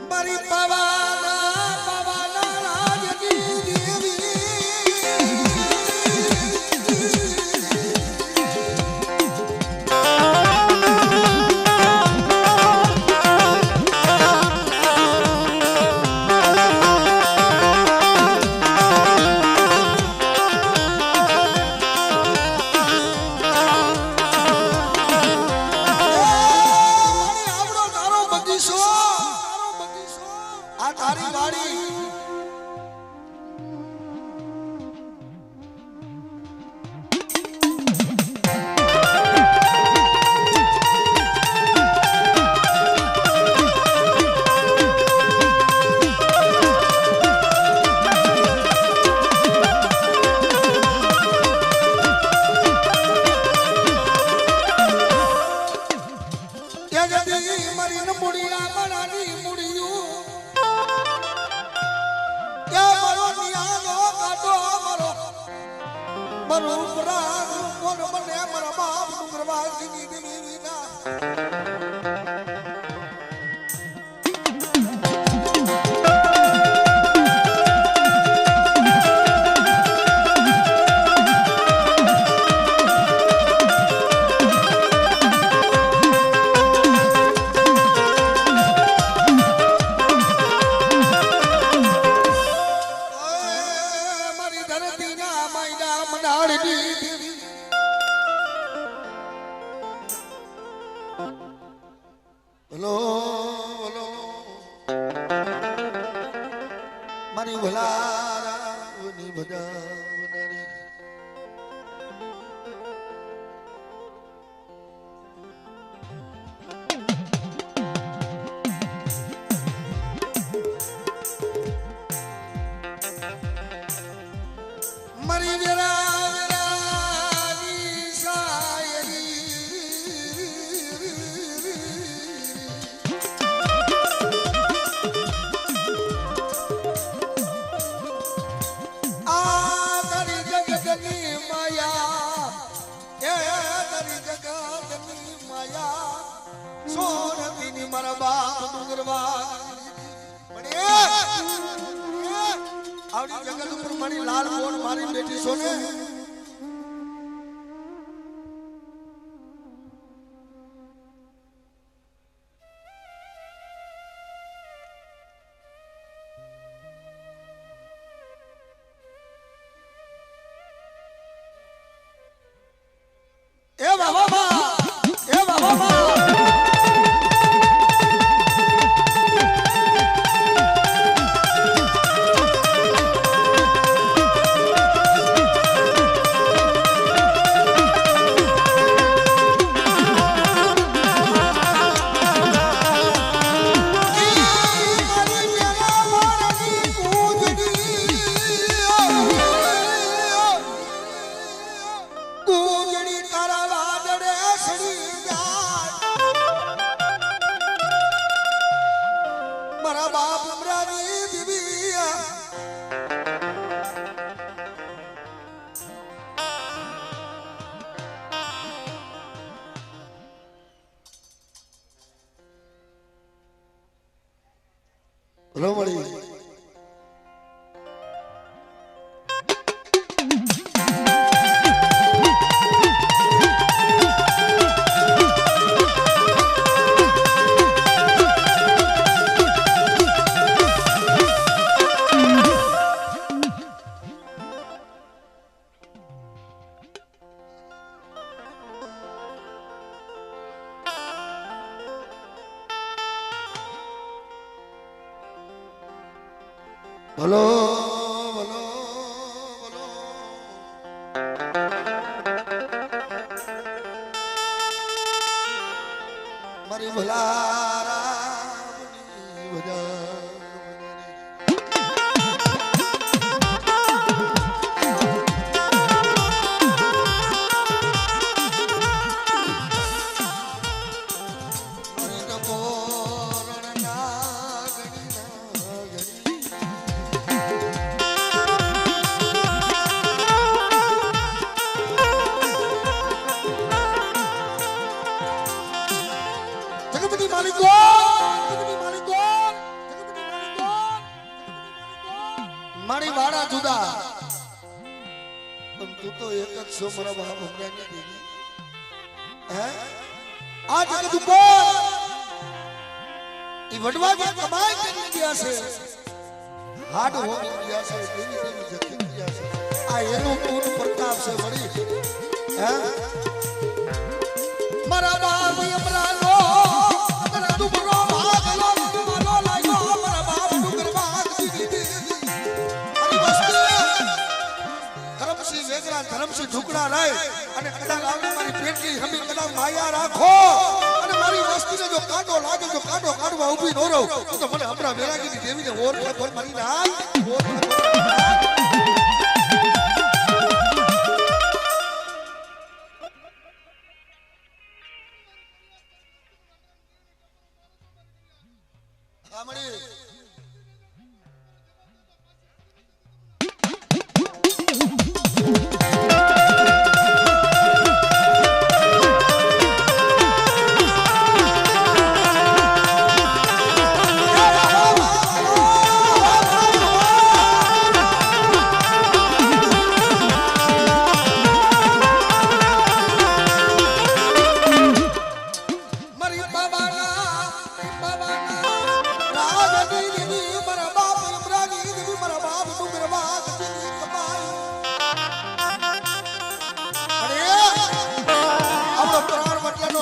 મારી પવાના પવાના રાજની દેવી આ તારી વાડી મારી નમુડિયા બનાની મુડિયું મારો પ્રાણ કોણ બને મારા બાપ ડુંગરવાસની દેવીના બોલો બોલો મારી ભલાની ભજાવનારી મારી વેરા સોરતીની મારા બાપ ડુંગરવા આવડી જગત ઉપર મારી લાલ મોણ મારી બેટી સોને એ બાબા એ બાબા મારા બાપ ઉમરાની દીવી રોમડી બોલો બોલો બોલો મારી ભલારાની ભજા જુદા પણ તું તો એક જ છો મારા બાપ ભમરાની દેવી હે આ જગત ઉપર ઈ વડવા જે કમાઈ કરી ગયા છે હાડ હોવી ગયા છે દેવી દેવી જતી ગયા છે આ એનું પૂર્ણ પ્રતાપ છે વળી હે મારા બાપ અમરાનો તને દુબરો ભાગલો મારો લાગ્યો મારા બાપ ડુંગર ભાગ દીધી મારી વસ્તી ધરમસિંહ વેગરા ધરમસિંહ ઢુકડા રહે અને કદાચ આવડી મારી પેટની હમી કદાચ માયા રાખો અને મારી વસ્તીને જો કાંટો લાગે જો કાંટો કાઢવા ઊભી ન રહો તો મને હમણાં વેરાગીની દેવીને ઓર ખબર મારી ના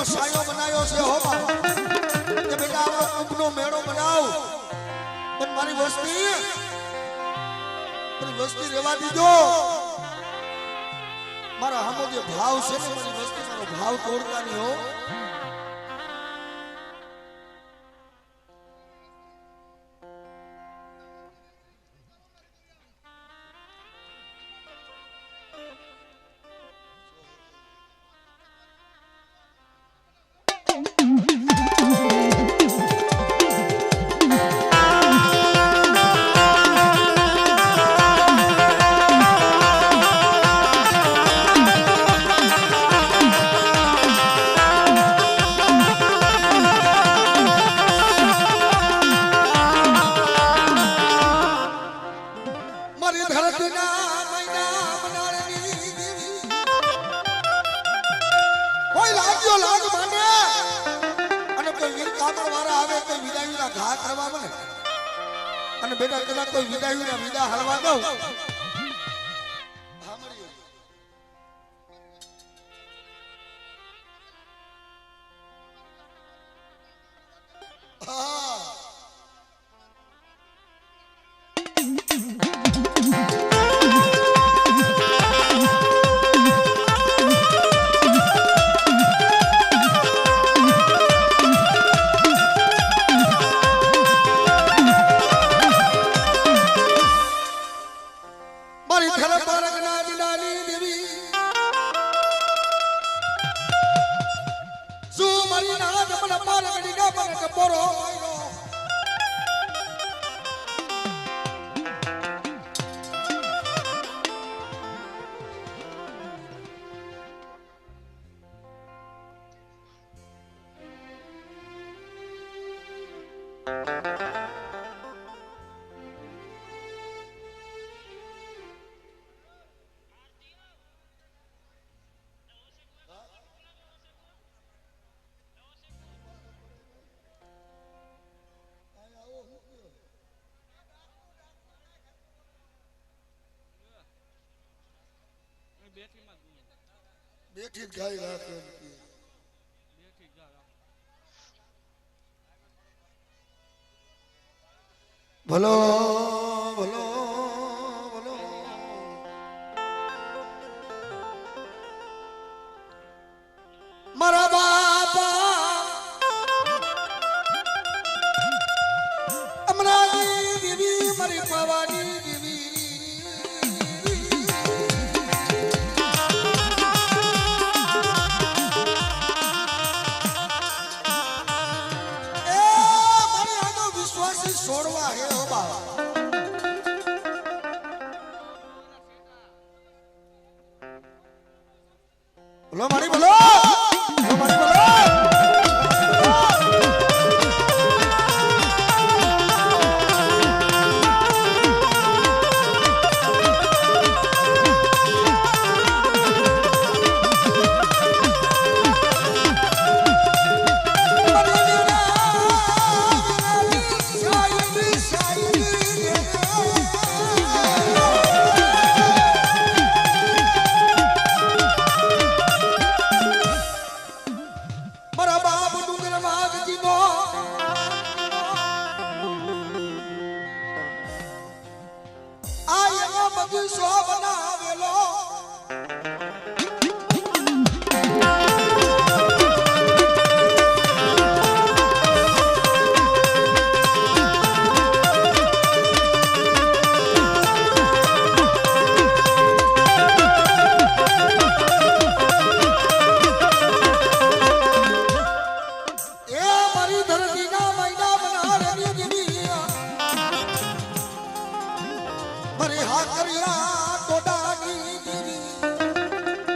સાયો બનાવ્યો છે હો બાબા કે બેટા આપણો કુંભનો મેળો બનાવ પણ મારી વસ્તી રહેવા દીધો મારા હામો જે ભાવ છે ને મારી વસ્તી મારો ભાવ તોડતા નહીં હો અને બેટા કદાચ કોઈ વિદાય વિદા હલવા દઉં બેઠી ગાય રાખે ભલો ભલો ભલો મારા બાપા અમરાની દેવી મારી પાવાની દેવી છોડવા હે હો બાબા બોલો મારી બોલો મારી બોલો ભાકરિયા ટોડાની દીવી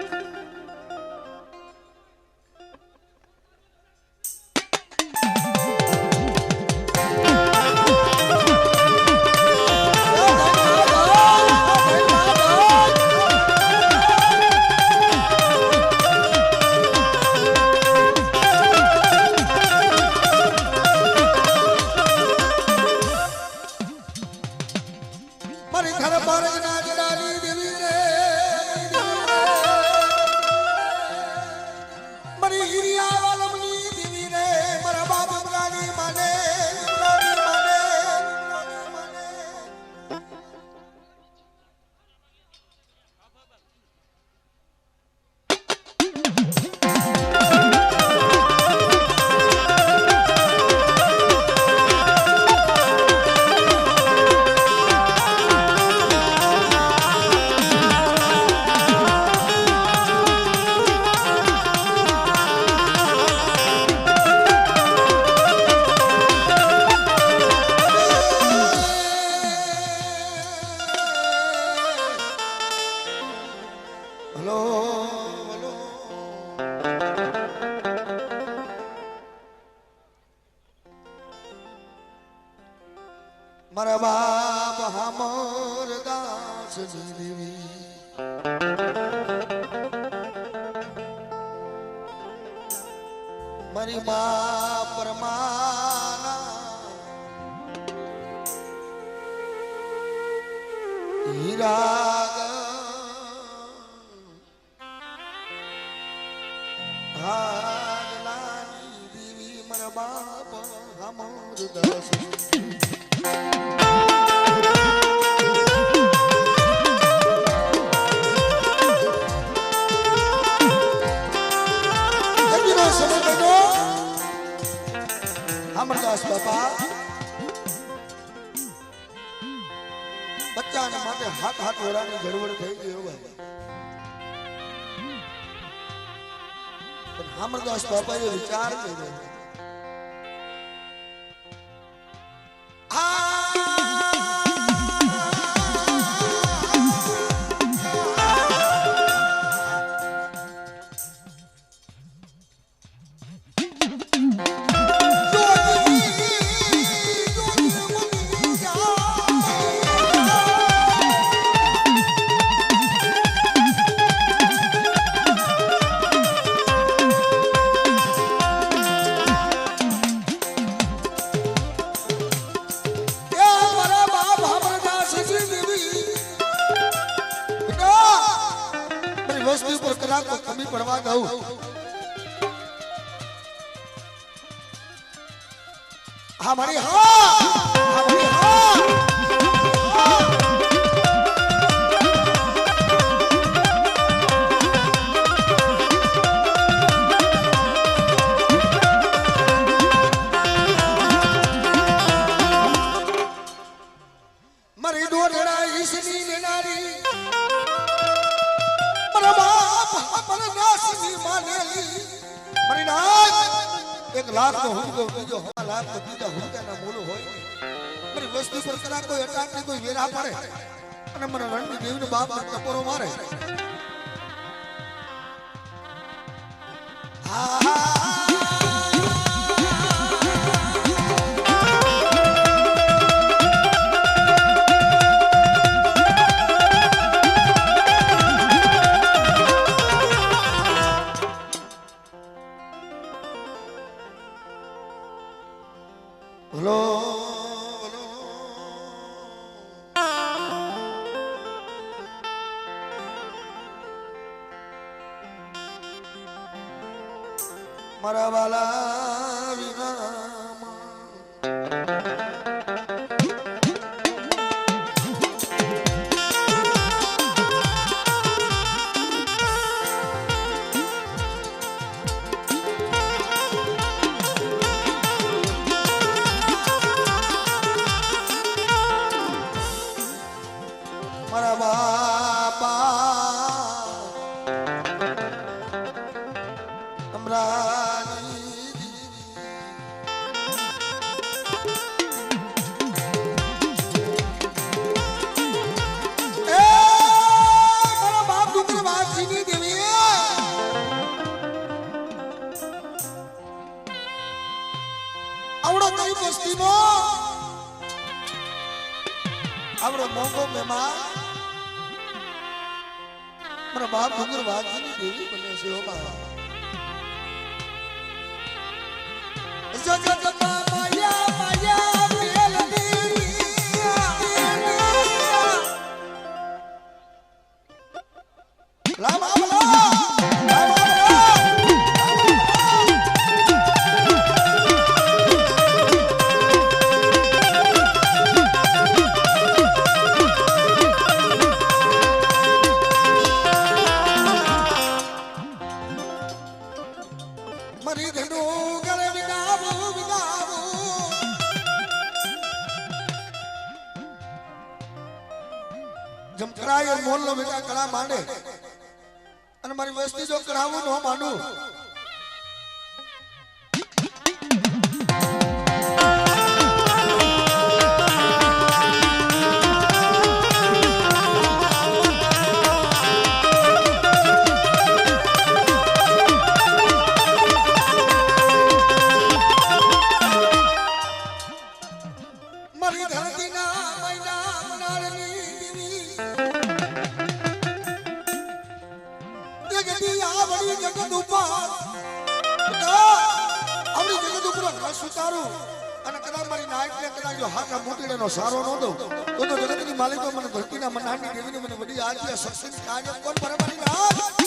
મારા બાપ હામર દાસ દેવી મારી મા પરમાના હીરા ભાગલાની દેવી મારા બાપ હામર દાસ અમરદાસ બાપા બચ્ચાને માટે હાથ હાથ વરાની ગડબડ થઈ ગઈ હોય પણ અમરદાસ બાપાએ વિચાર કર્યો વસ્તુ પર કલાક કમી પડવા દઉં હા મારી મારી દોડડા ઈસની લેનારી एक लाख तो हमको बीजो 1 लाख तो बीजा हुंका ना मूल होय मारी वस्तु पर कला कोई अटक ने कोई वेरा पड़े અને મને રણની દેવીનો બાપ ટપોરો મારે ભલો મારા વાલા વિના મારા બાપા અમરાની આવડો ગરીબ વસ્તીનો આવડો મોંઘો મહેમાન મારા બાપ ડુંગર વાઘની દેવી બને છે ઓ બાબા જગતમાં માયા માયા મેલની લાવા મરી ધડો ગળે વિગાવો વિગાવો જમ કરાય મોલનો બેટા કળા માંડે અને મારી વસ્તી જો કરાવું ન માંડું સારો ન દઉં તો જગતની માલિક મને ધરતીના મનાની દેવીને મને વડી આજે સક્ષમ કાર્ય કોણ પરમાની નાથ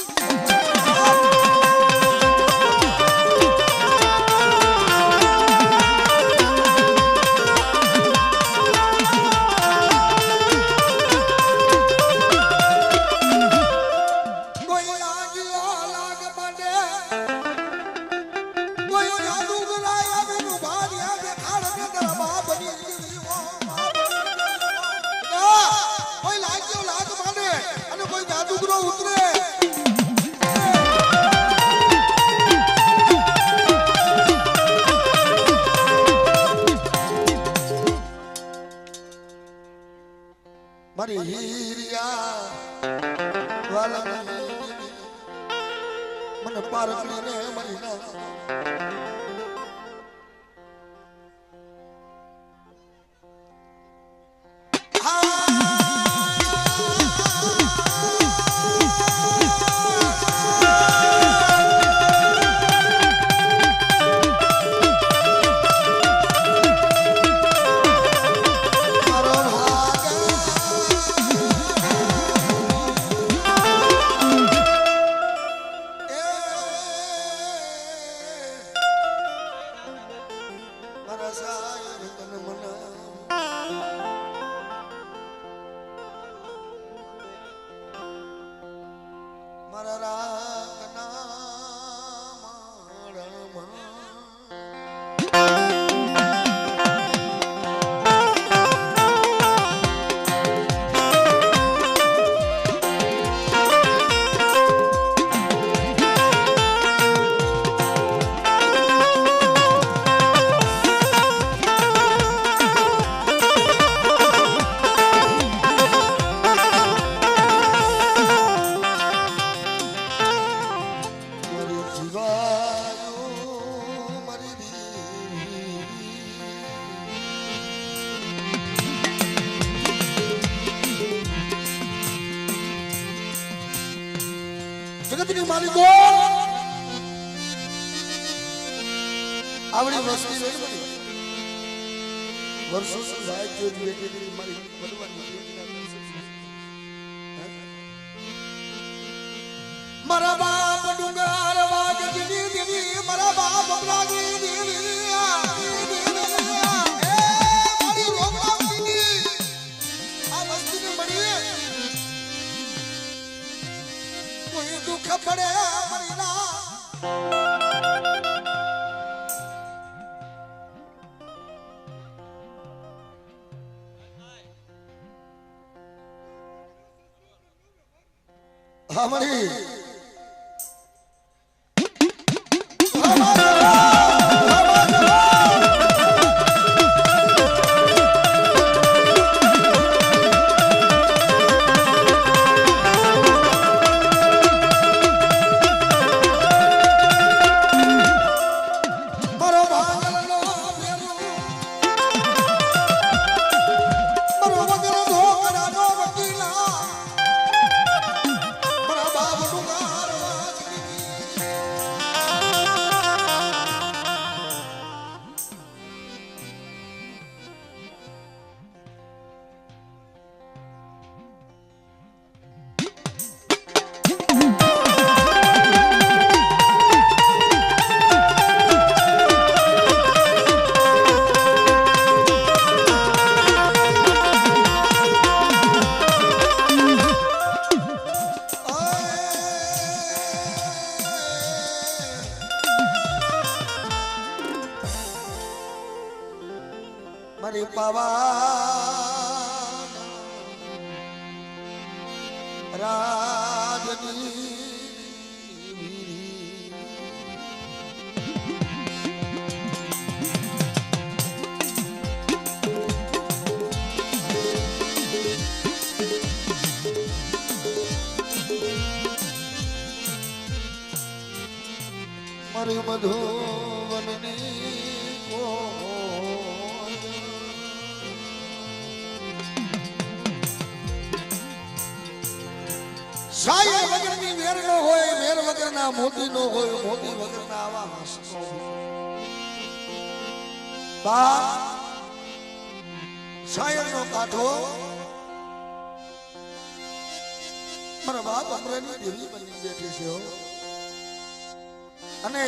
મારી હીરિયા વાલા મને પારકડીને મરી ના જગતની માલિકો આવડી વસ્તી વેડમણી વર્ષો સુધી જોઈ બેઠી મારી બનવાની મારા બાપ ડુંગર વાગની દેવી મારા બાપ અબરાગી દેવી મારી રોગવાગની આ વસ્તીને મળી કોઈ દુઃખ પડે મરી ના हमारी મારી પાવા રાજની મારી મધુવનની સાયર વગરની વેર નો હોય, વેર વગરના મોતી નો હોય, મોતી વગરના આવા હસનો બા સાયર નો કાંઠો મારા બાપ અમરેલી દેવી બની બેઠી છે અને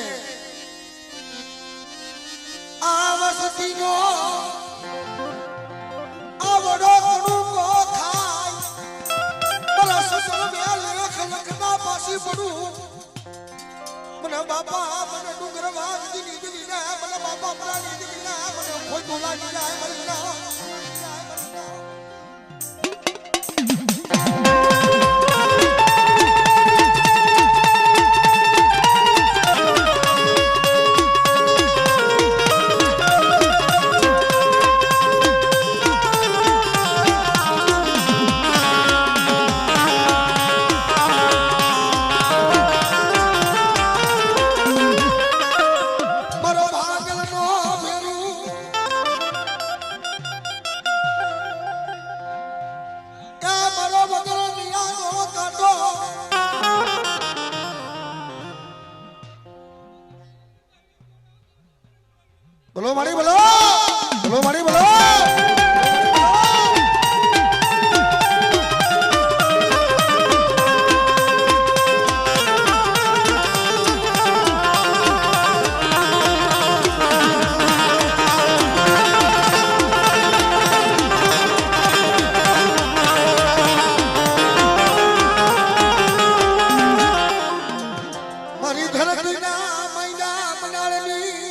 આ વસતી નો આવડો કડુકો ખાય મારા સસરો બે લખ લખના પાછી પડું મને બાપા મને ડુંગર વાગ દીની દીની ના મને બાપા પ્રાણી દીની ના મને કોઈ બોલાવી જાય મને ના બોલો મારી બોલો બોલો મારી બોલો મારી ધરતીના મૈના બનાળની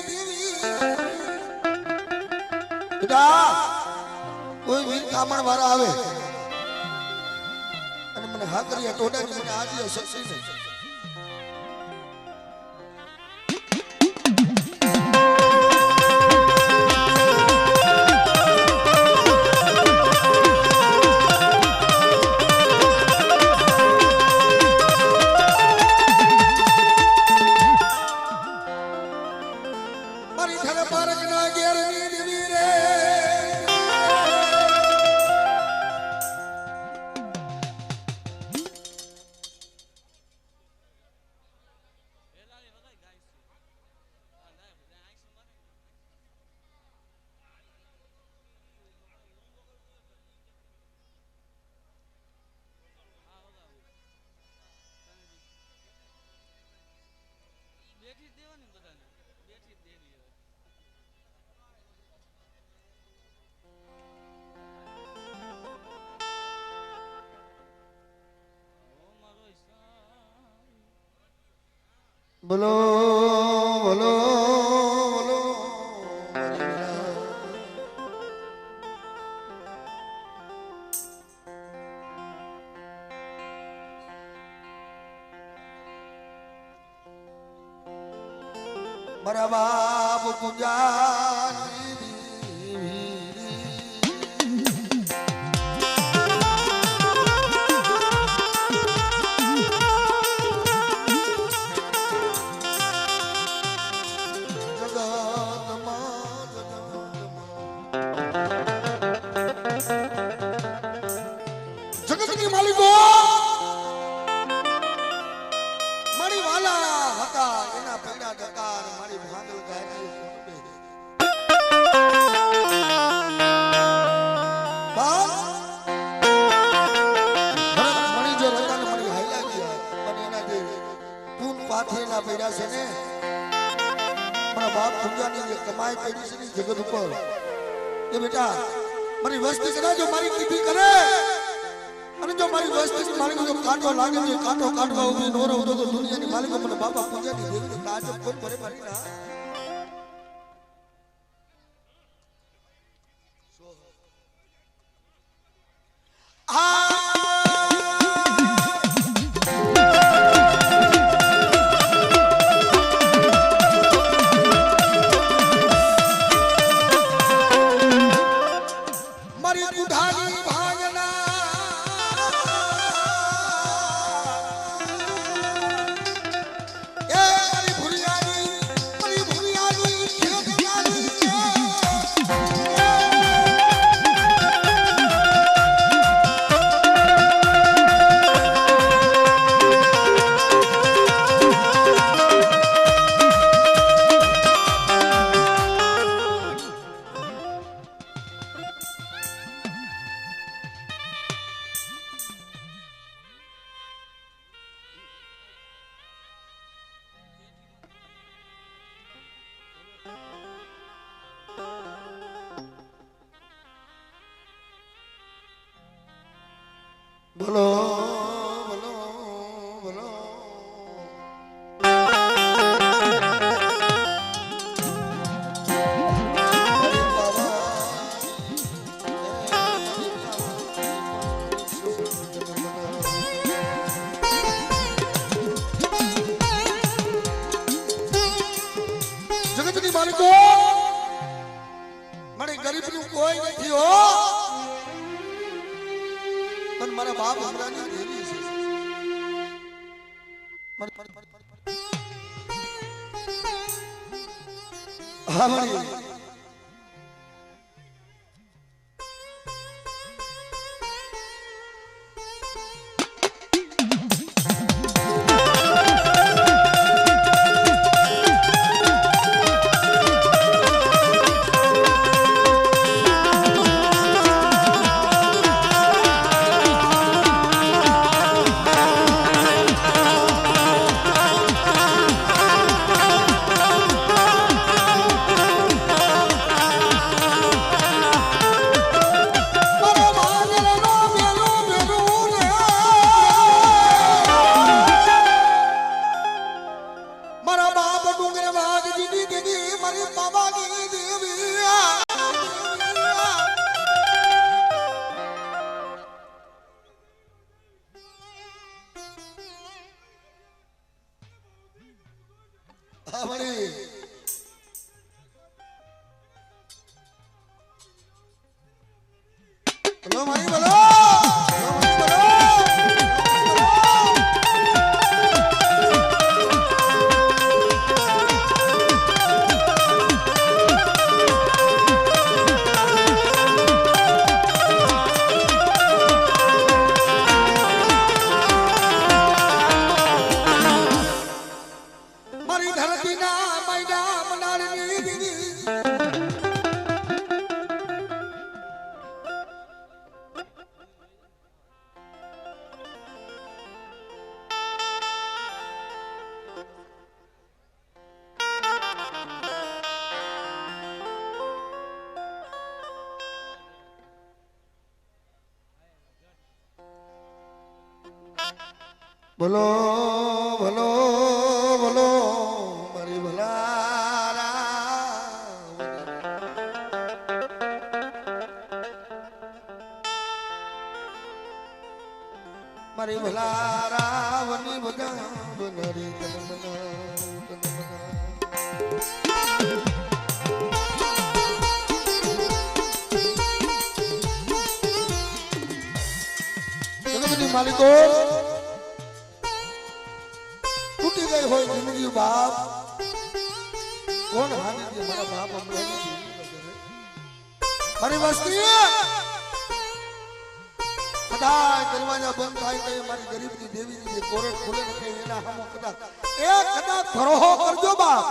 કોઈ વીર કામણ વાળા આવે અને મને હા કરી ટોડાની મને આજે સસી નહીં મારી ઘર પારકના ઘેરની દેવી રે બોલો બોલો બોલો મારા બાપ પૂજાની જગતની માલિકો મારી વાલા હતા એના પૈડા ડકાર મારી ભાંગલ ગાય મણી જો રતા ને મણી હાઈલા ગયા પણ એના જે પૂન પાથરેલા પૈડા છે ને મારા બાપ પૂજાની જે કમાઈ પડી છે ને જગત ઉપર એ બેટા મારી વસ્તી કરે જો મારી કીધી કરે અને જો મારી વસ્તી મારી જો કાંટો લાગે છે કાંટો કાઢવા ઉભી નોરો ઉતો તો દુનિયાની માલિકો મને બાપા પૂજાની દેવી તાજબ કોઈ કરે મારી ના બોલો બોલો બોલો જગતની માલિકો મારી ગરીબનું કોઈ નથી હો પણ મારા બાપ હમણાંની દેવી છે હા મારી બોલો મારી બોલો મારી ધરતીના મૈડા મનાળની દીદી બોલો બોલો બોલો મારી ભલારા મારી ભલારા વની ભગા બનારી જગતની માલિકો તૂટી ગઈ હોય જિંદગી બાપ કોણ હાની દે મારા બાપ હમણાં મારી વસ્તી કદાચ દરવાજા બંધ થાય તો મારી ગરીબની દેવીની જે કોરટ ખુલે ને એના સામે કદાચ ધરોહો કરજો બાપ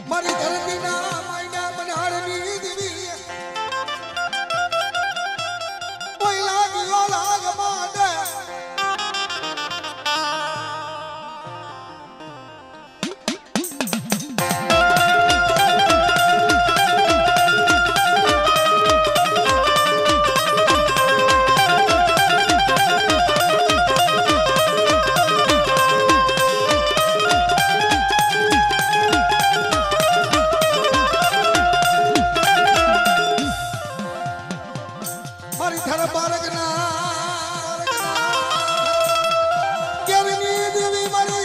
મારી ધરતીના મારી થારા બાળકના કેવીની દેવી મારી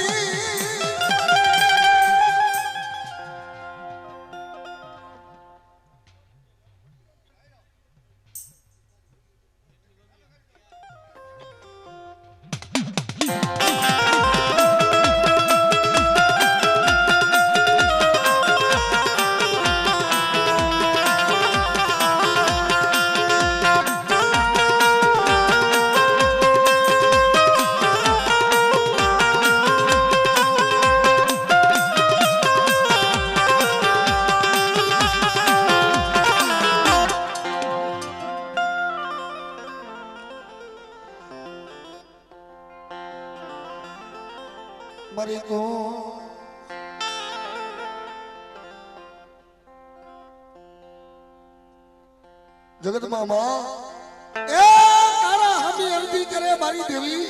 મારી કો જગત મામા એ તારા હમી અરજી કરે મારી દેવી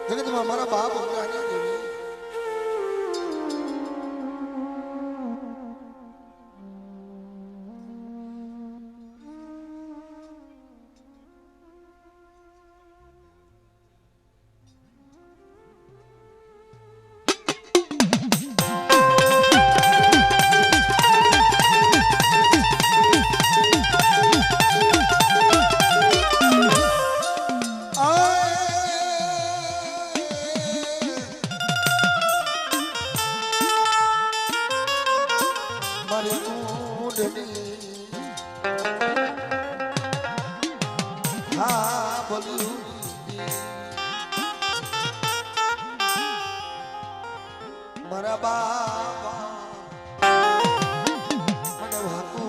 જગત માં મારા બાપ ઉગરાની દેવી મારા બાબા મને વાકુ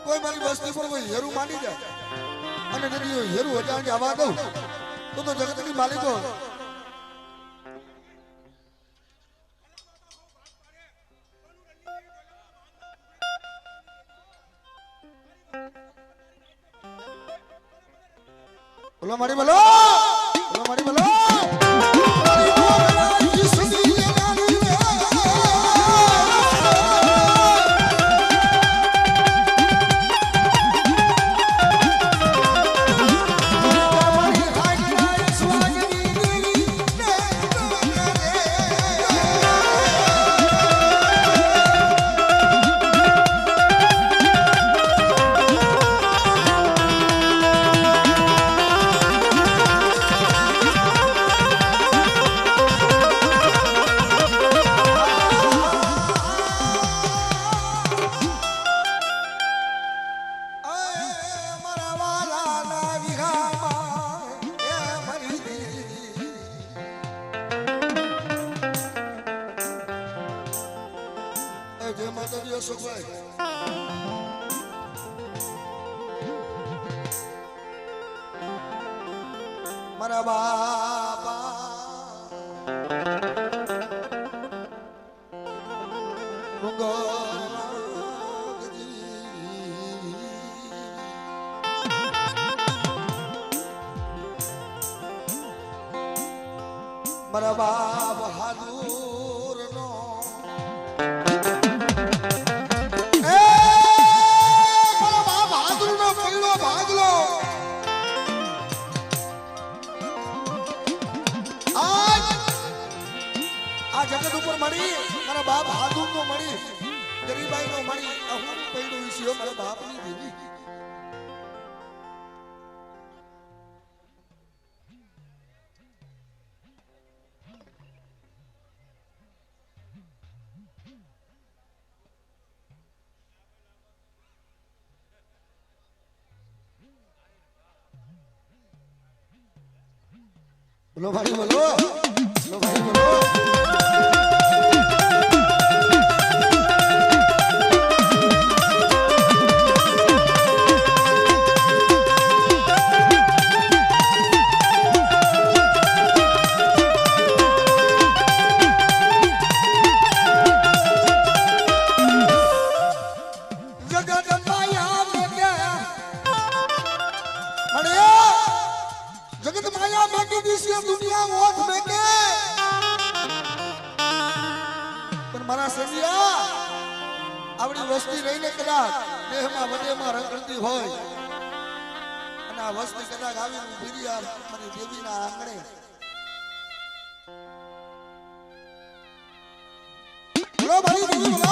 કોઈ મારી વસ્તી પર કોઈ હેરું માંડી જાય અને નદી હેરું હજાર જવા દઉં તો જગતની માલિકો બોલો મારી બોલો બોલો મારી બોલો મારા બાપા મારા બાપ બહાદુર નો મારા બાપ બહાદુર નો પહેલો ભાગલો આજ આ જગત ઉપર મળી મારા બાપ બહાદુર નો મળી ગરીબાઈ નો મળી હું પહેલો વિષયો મારા બાપની દેવી बोलो भाई बोलो बोलो भाई बोलो जगत माया में की दिशा दुनिया ओठ में के पर मारा सजिया आवड़ी वस्ती रहीने कदाच देहમાં વડેમાં રંગતી હોય અને આ વસ્તી કદાચ આવી ઊભી યાર મારી દેવીના આંગણે બોલો ભાઈ દેવી બોલો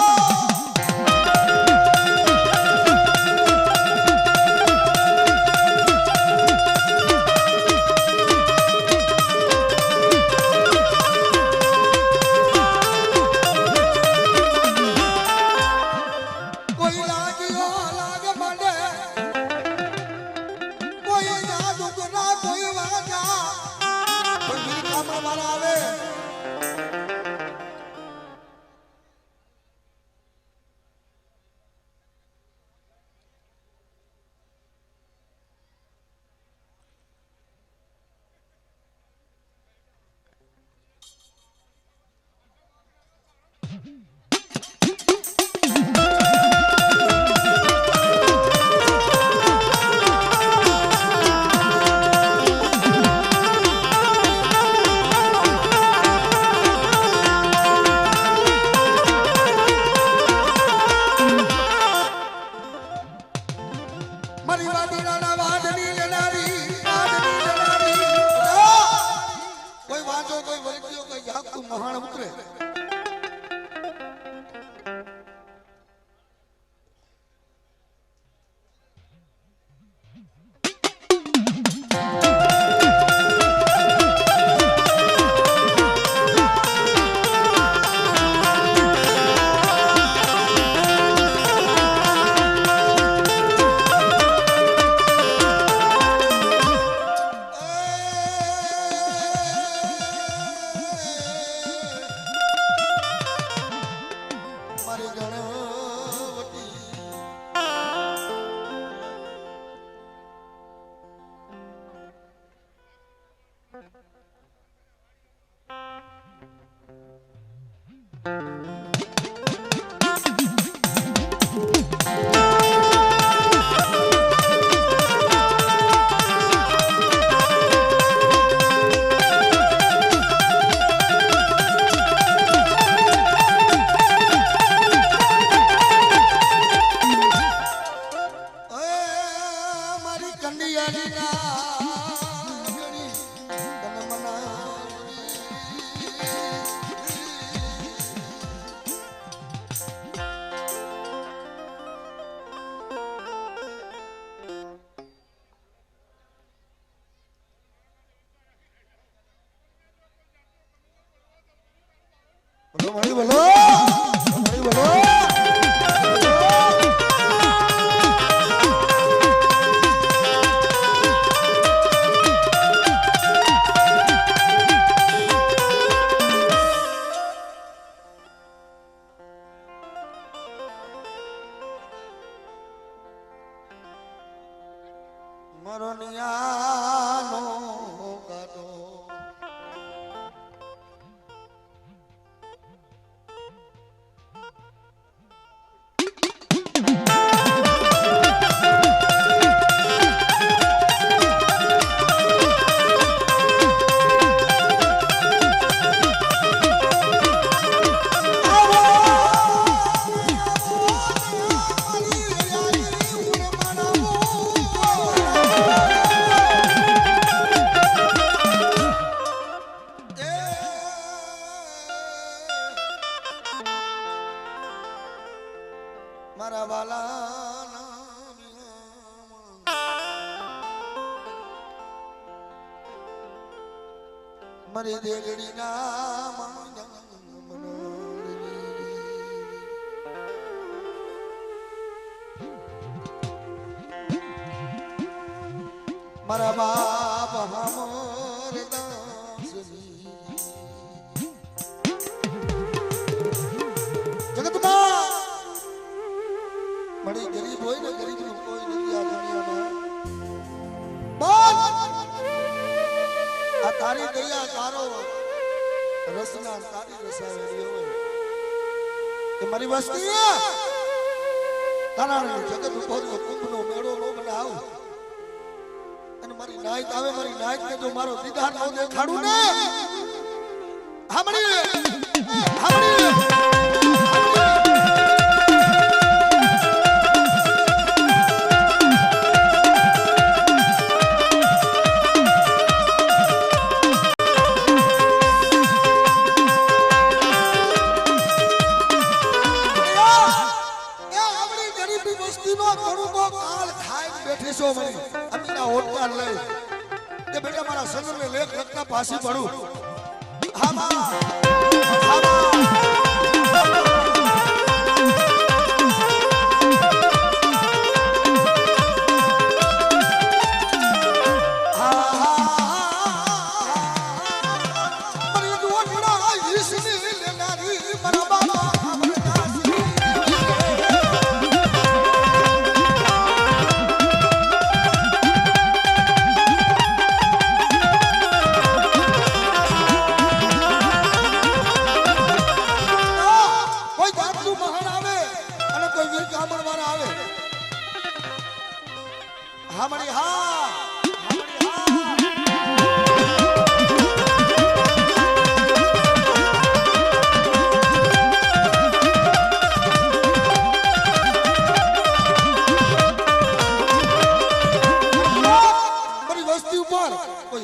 बोलो भाई बोलो भाई बोलो મરનિયાનો ગાડો મારી દેગડી ના મારા બાપ હમર દાસની જગતમાં મળી ગરીબ હોય ને ગરીબ નું કોઈ નથી આ દુનિયામાં બોલ આ તારી દયા તારો રસના તારી રસાવેલી હોય કે મારી વસ્તી તારા જગત ઉપર કુંભનો મેળો નો બનાવ અને મારી નાઈત આવે મારી નાઈત ને જો મારો દીદાર નો દેખાડું ને હામણી લેખ લખતા પાછી પડું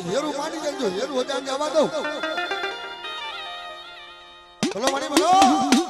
હેરું માની જાય હેરું વધારે જવા દઉં. બોલો મણી બોલો.